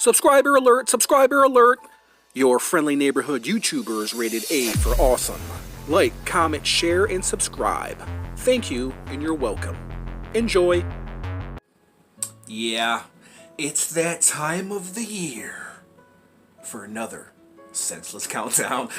Subscriber alert, subscriber alert! Your friendly neighborhood YouTuber is rated A for awesome. Like, comment, share, and subscribe. Thank you, and you're welcome. Enjoy! Yeah, it's that time of the year for another senseless countdown.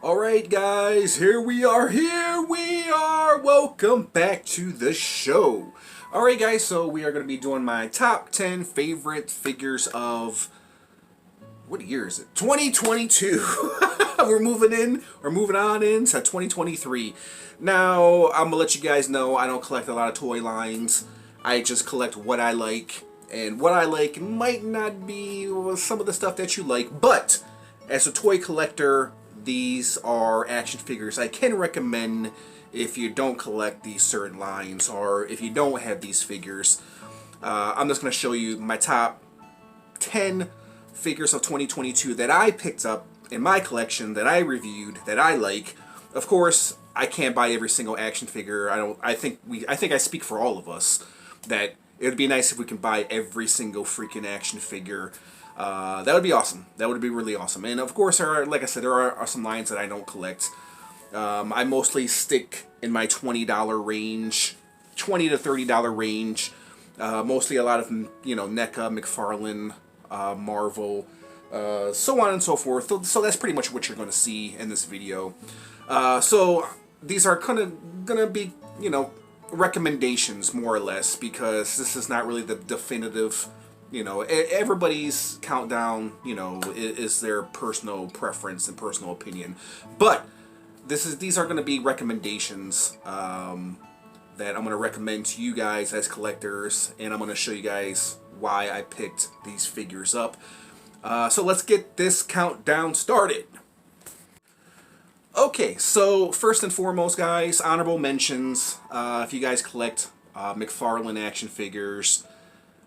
Alright guys, here we are, welcome back to the show. Alright guys, so we are going to be doing my top 10 favorite figures of, what year is it? 2022. We're moving on into 2023. Now, I'm going to let you guys know I don't collect a lot of toy lines. I just collect what I like, and what I like might not be some of the stuff that you like, but as a toy collector, these are action figures I can recommend if you don't collect these certain lines or if you don't have these figures. I'm just going to show you my top 10 figures of 2022 that I picked up in my collection, that I reviewed, that I like. Of course, I can't buy every single action figure. I think I speak for all of us that it would be nice if we can buy every single freaking action figure. That would be awesome. That would be really awesome. And of course, like I said, there are some lines that I don't collect. I mostly stick in my $20 range, $20 to $30 range. Mostly a lot of, NECA, McFarlane, Marvel, so on and so forth. So that's pretty much what you're going to see in this video. So these are kind of going to be, recommendations more or less, because this is not really the definitive. Everybody's countdown, is their personal preference and personal opinion. But these are going to be recommendations that I'm going to recommend to you guys as collectors, and I'm going to show you guys why I picked these figures up. So let's get this countdown started. Okay, so first and foremost, guys, honorable mentions. If you guys collect McFarlane action figures,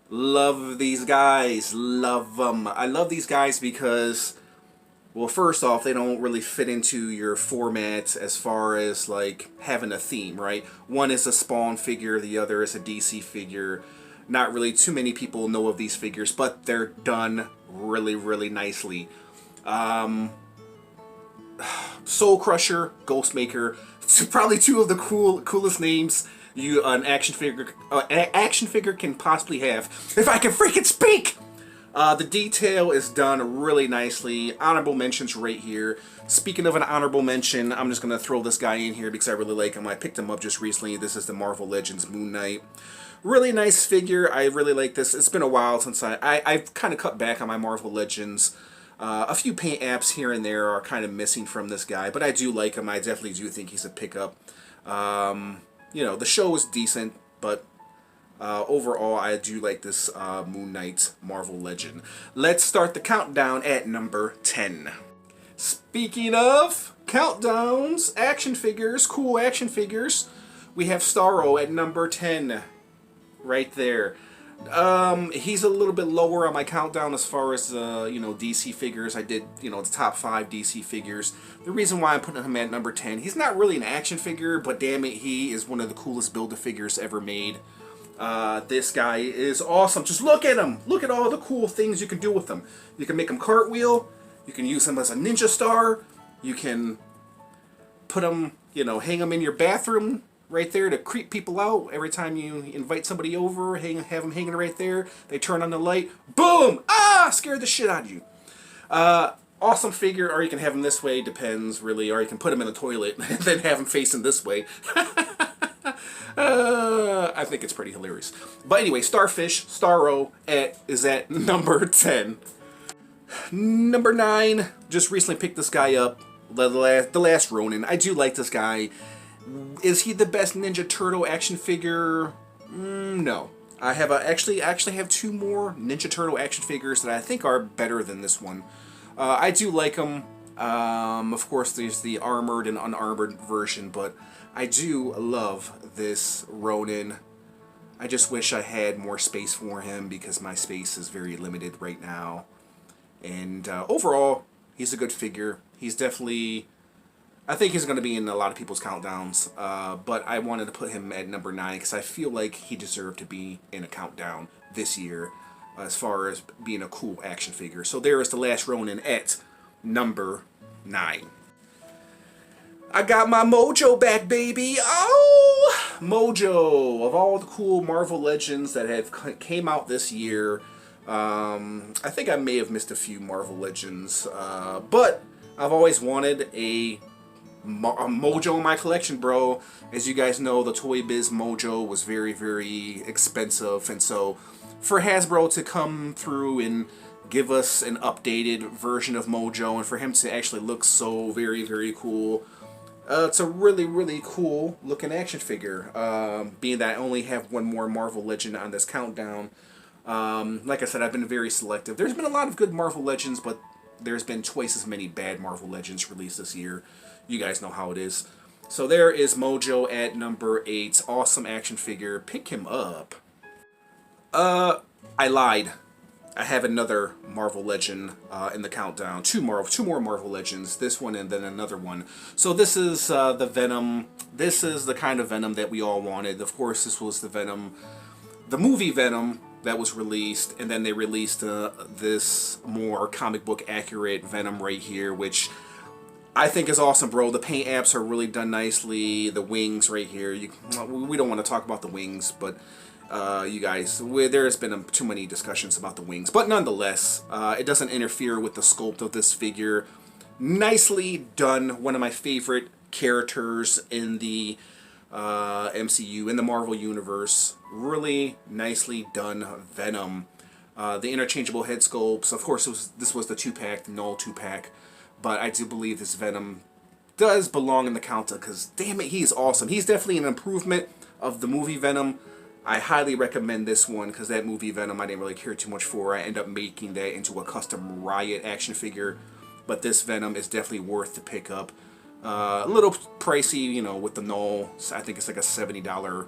love these guys, love them. I love these guys because, well, first off, they don't really fit into your format as far as like having a theme, right? One is a Spawn figure, the other is a DC figure. Not really too many people know of these figures, but they're done really, really nicely. Soul Crusher, Ghostmaker, probably two of the coolest names an action figure can possibly have. If I can freaking speak! The detail is done really nicely. Honorable mentions right here. Speaking of an honorable mention, I'm just going to throw this guy in here because I really like him. I picked him up just recently. This is the Marvel Legends Moon Knight. Really nice figure. I really like this. It's been a while since I've kind of cut back on my Marvel Legends. A few paint apps here and there are kind of missing from this guy, but I do like him. I definitely do think he's a pickup. The show is decent, but overall, I do like this Moon Knight Marvel Legend. Let's start the countdown at number 10. Speaking of countdowns, action figures, cool action figures, we have Starro at number 10, right there. He's a little bit lower on my countdown as far as, DC figures. I did, the top 5 DC figures. The reason why I'm putting him at number 10, he's not really an action figure, but damn it, he is one of the coolest Build-A-Figures ever made. This guy is awesome. Just look at him. Look at all the cool things you can do with him. You can make him cartwheel. You can use him as a ninja star. You can put him, hang him in your bathroom right there to creep people out. Every time you invite somebody over, have them hanging right there. They turn on the light. Boom! Ah! Scared the shit out of you. Awesome figure, or you can have him this way, depends really, or you can put him in the toilet and then have him facing this way. I think it's pretty hilarious. But anyway, Starfish, Starro is at number 10. Number 9, just recently picked this guy up, the Last Ronin. I do like this guy. Is he the best Ninja Turtle action figure? No. I have actually have two more Ninja Turtle action figures that I think are better than this one. I do like them. Of course, there's the armored and unarmored version, but I do love this Ronin. I just wish I had more space for him because my space is very limited right now. And overall, he's a good figure. He's definitely... I think he's going to be in a lot of people's countdowns, but I wanted to put him at number 9 because I feel like he deserved to be in a countdown this year as far as being a cool action figure. So there is the Last Ronin at number 9. I got my Mojo back, baby! Oh! Mojo! Of all the cool Marvel Legends that have came out this year, I think I may have missed a few Marvel Legends, but I've always wanted a Mojo in my collection, bro. As you guys know, the Toy Biz Mojo was very, very expensive, and so for Hasbro to come through and give us an updated version of Mojo, and for him to actually look so very, very cool, it's a really, really cool looking action figure. Being that I only have one more Marvel Legend on this countdown, like I said, I've been very selective. There's been a lot of good Marvel Legends, but there's been twice as many bad Marvel Legends released this year. You guys know how it is. So there is Mojo at number 8. Awesome action figure. Pick him up. I lied. I have another Marvel Legend in the countdown. Two more Marvel Legends. This one and then another one. So this is the Venom. This is the kind of Venom that we all wanted. Of course, this was the Venom, the movie Venom that was released, and then they released this more comic book accurate Venom right here, which I think is awesome, bro. The paint apps are really done nicely. The wings right here. We don't want to talk about the wings, but you guys, there's been too many discussions about the wings. But nonetheless, it doesn't interfere with the sculpt of this figure. Nicely done. One of my favorite characters in the MCU, in the Marvel Universe. Really nicely done Venom. The interchangeable head sculpts. Of course, this was the 2-pack, the Null 2-pack. But I do believe this Venom does belong in the counter because, damn it, he's awesome. He's definitely an improvement of the movie Venom. I highly recommend this one because that movie Venom I didn't really care too much for. I ended up making that into a custom Riot action figure. But this Venom is definitely worth the pickup. A little pricey, you know, with the Null. I think it's like a $70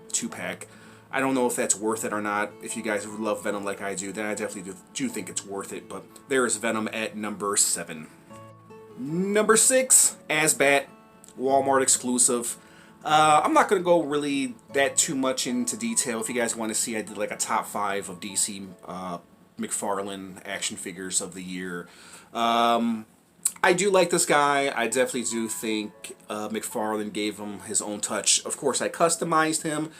2-pack. I don't know if that's worth it or not. If you guys love Venom like I do, then I definitely do think it's worth it. But there is Venom at number 7. Number 6, Asbat, Walmart exclusive. I'm not going to go really that too much into detail. If you guys want to see, I did like a top 5 of DC McFarlane action figures of the year. I do like this guy. I definitely do think McFarlane gave him his own touch. Of course, I customized him.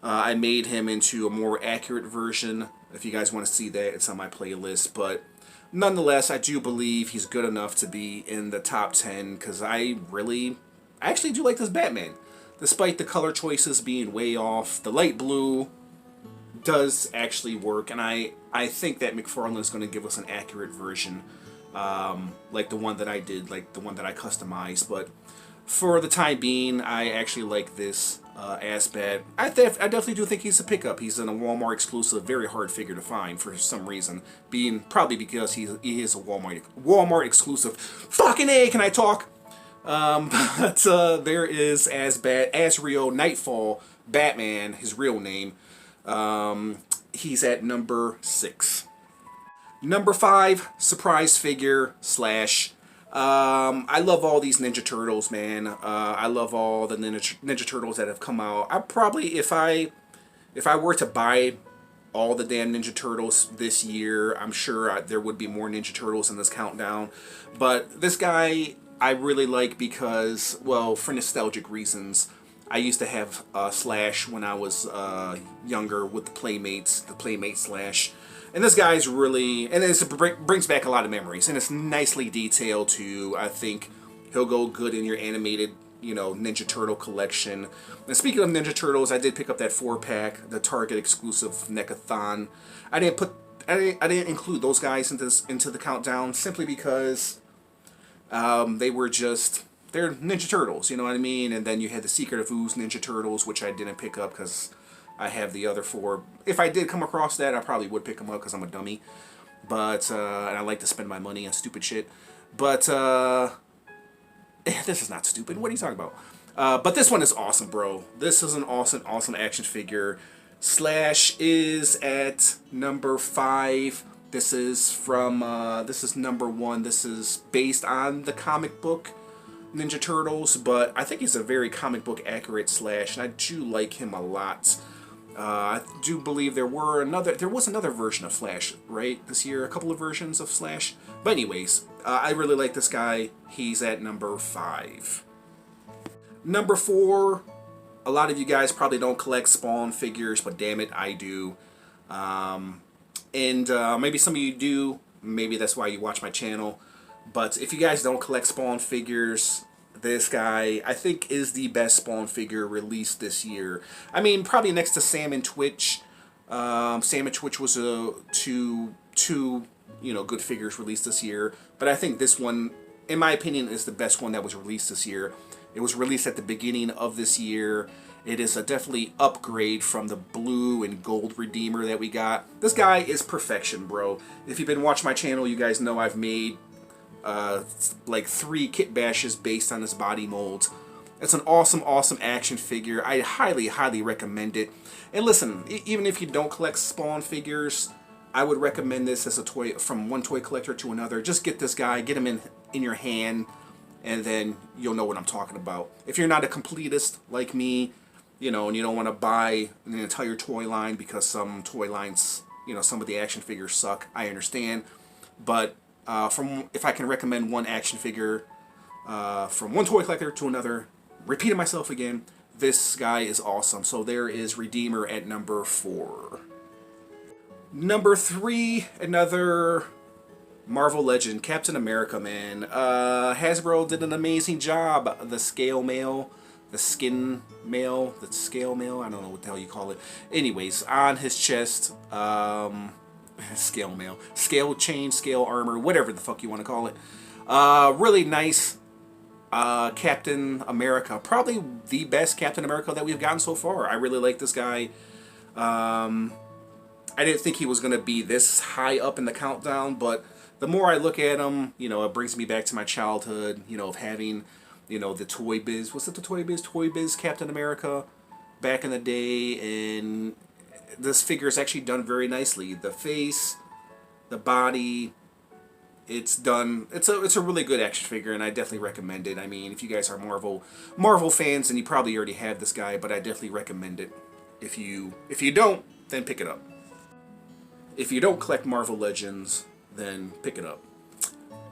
I made him into a more accurate version. If you guys want to see that, it's on my playlist. But nonetheless, I do believe he's good enough to be in the top 10 because I actually do like this Batman. Despite the color choices being way off, the light blue does actually work, and I think that McFarlane is going to give us an accurate version, like the one that I did, like the one that I customized. But for the time being, I actually like this Asbat. I definitely do think he's a pickup. He's in a Walmart exclusive, very hard figure to find for some reason, probably because he is a Walmart exclusive. Fucking A, can I talk? But there is Azrael Nightfall Batman, his real name. He's at number 6. Number 5, surprise figure / I love all these Ninja Turtles, man. I love all the Ninja Turtles that have come out. I probably, if I were to buy all the damn Ninja Turtles this year, I'm sure there would be more Ninja Turtles in this countdown. But this guy I really like because, well, for nostalgic reasons. I used to have Slash when I was younger with the Playmate Slash. And this guy's really, and it brings back a lot of memories, and it's nicely detailed too. I think he'll go good in your animated, you know, Ninja Turtle collection. And speaking of Ninja Turtles, I did pick up that 4-pack, the Target exclusive Necathon. I didn't include those guys into the countdown simply because they were just they're Ninja Turtles, you know what I mean? And then you had the Secret of Ooze Ninja Turtles, which I didn't pick up because I have the other four. If I did come across that, I probably would pick them up because I'm a dummy. But, and I like to spend my money on stupid shit. But, this is not stupid. What are you talking about? But this one is awesome, bro. This is an awesome, awesome action figure. Slash is at number 5. This is from, this is number 1. This is based on the comic book Ninja Turtles, but I think he's a very comic book accurate Slash, and I do like him a lot. I do believe there was another version of Flash, right, this year, a couple of versions of Slash. But anyways, I really like this guy. He's at number 5. Number 4, a lot of you guys probably don't collect Spawn figures, but damn it, I do. Maybe some of you do. Maybe that's why you watch my channel. But if you guys don't collect Spawn figures, this guy, I think, is the best Spawn figure released this year. I mean, probably next to Sam and Twitch. Sam and Twitch was two good figures released this year. But I think this one, in my opinion, is the best one that was released this year. It was released at the beginning of this year. It is a definitely upgrade from the blue and gold Redeemer that we got. This guy is perfection, bro. If you've been watching my channel, you guys know I've made like 3 kit bashes based on this body mold. It's an awesome, awesome action figure. I highly, highly recommend it. And listen, even if you don't collect Spawn figures, I would recommend this as a toy, from one toy collector to another. Just get this guy, get him in your hand, and then you'll know what I'm talking about. If you're not a completist like me, you know, and you don't want to buy an entire toy line because some toy lines, you know, some of the action figures suck, I understand. But if I can recommend one action figure from one toy collector to another, repeating myself again, this guy is awesome. So there is Redeemer at number 4. Number 3, another Marvel legend, Captain America, man. Hasbro did an amazing job. The scale mail, the skin mail, the scale mail, I don't know what the hell you call it. Anyways, on his chest, scale mail, scale chain, scale armor, whatever the fuck you want to call it. Really nice Captain America. Probably the best Captain America that we've gotten so far. I really like this guy. I didn't think he was going to be this high up in the countdown, but the more I look at him, you know, it brings me back to my childhood, you know, of having, you know, the Toy Biz, what's it, the Toy Biz? Toy Biz Captain America back in the day, and this figure is actually done very nicely. The face, the body, it's done. It's a really good action figure, and I definitely recommend it. I mean, if you guys are Marvel fans, then you probably already have this guy, but I definitely recommend it. If you don't, then pick it up. If you don't collect Marvel Legends, then pick it up.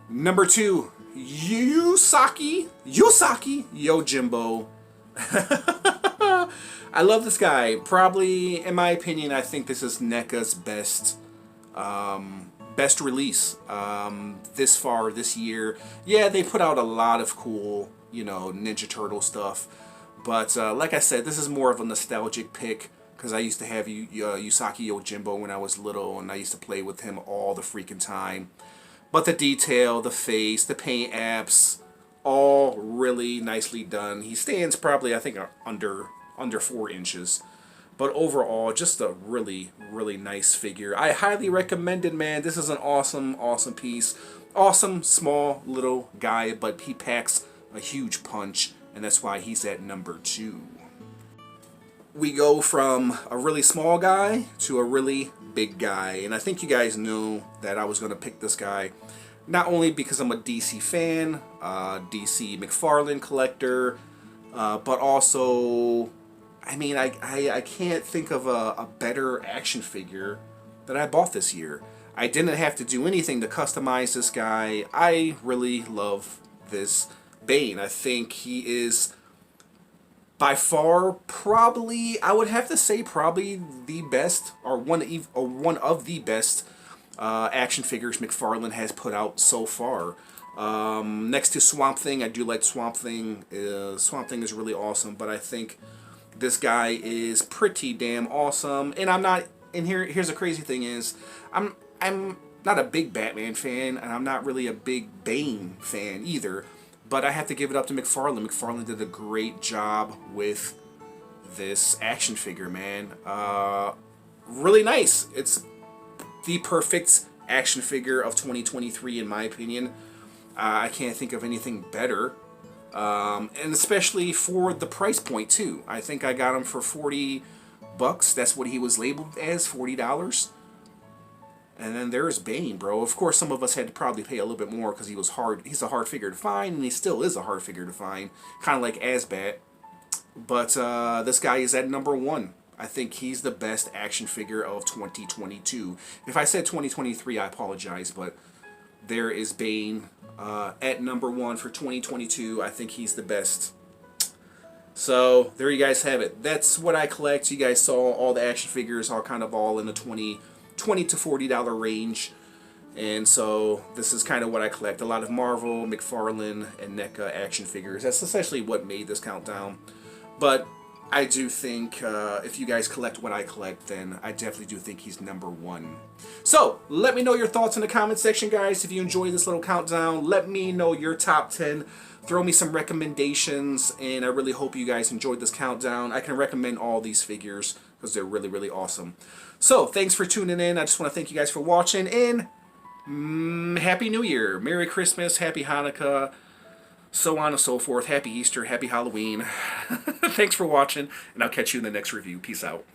Number 2, Yusaki Yojimbo. I love this guy. Probably, in my opinion, I think this is NECA's best release this far this year. Yeah, they put out a lot of cool, you know, Ninja Turtle stuff, but like I said, this is more of a nostalgic pick because I used to have Yusaki Yojimbo when I was little, and I used to play with him all the freaking time. But the detail, the face, the paint apps, all really nicely done. He stands probably, I think, under 4 inches. But overall, just a really, really nice figure. I highly recommend it, man. This is an awesome, awesome piece. Awesome, small, little guy, but he packs a huge punch, and that's why he's at number 2. We go from a really small guy to a really big guy, and I think you guys knew that I was going to pick this guy, not only because I'm a DC fan, DC McFarlane collector, but also, I mean, I can't think of a better action figure that I bought this year. I didn't have to do anything to customize this guy. I really love this Bane. I think he is by far, probably, I would have to say probably the best, or one of the best action figures McFarlane has put out so far. Next to Swamp Thing, I do like Swamp Thing. Swamp Thing is really awesome, but I think this guy is pretty damn awesome. And I'm not, and here's the crazy thing is, I'm not a big Batman fan, and I'm not really a big Bane fan either. But I have to give it up to McFarlane. McFarlane did a great job with this action figure, man. Really nice. It's the perfect action figure of 2023, in my opinion. I can't think of anything better. And especially for the price point, too. I think I got him for $40. That's what he was labeled as, $40. And then there's Bane, bro. Of course, some of us had to probably pay a little bit more because he was hard. He's a hard figure to find, and he still is a hard figure to find. Kind of like Asbat. But this guy is at number 1. I think he's the best action figure of 2022. If I said 2023, I apologize, but there is Bane at number 1 for 2022. I think he's the best. So there you guys have it. That's what I collect. You guys saw all the action figures are kind of all in the $20 to $40 range. And so this is kind of what I collect. A lot of Marvel, McFarlane, and NECA action figures. That's essentially what made this countdown. But I do think if you guys collect what I collect, then I definitely do think he's number 1. So let me know your thoughts in the comment section, guys. If you enjoyed this little countdown, let me know your top 10. Throw me some recommendations, and I really hope you guys enjoyed this countdown. I can recommend all these figures because they're really, really awesome. So thanks for tuning in. I just want to thank you guys for watching, and Happy New Year. Merry Christmas, Happy Hanukkah, so on and so forth. Happy Easter, Happy Halloween. Thanks for watching, and I'll catch you in the next review. Peace out.